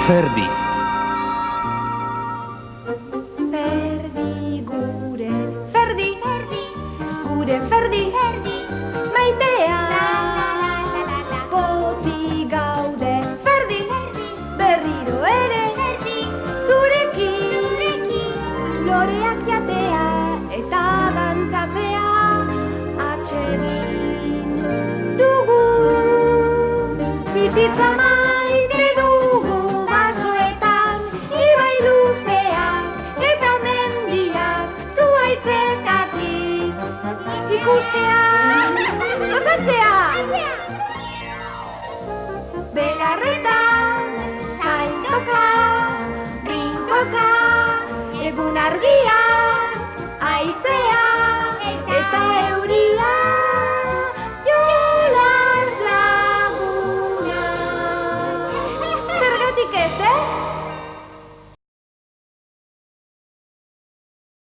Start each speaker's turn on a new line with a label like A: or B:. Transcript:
A: Ferdi.
B: Ferdi, gure Ferdi, gure Ferdi, maitea. Pozik gaude Ferdi, berriro ere zurekin. Loreak jatea eta dantzatzea atsegin dugu. Bizitza maite dugu basoetan, ibai luzean eta mendiak zuaitzetatik ikustea, gozatzea. Belarretan saintoka, rintoka, egun argian, haizea eta euria, jolas laguna. Zergatik ez,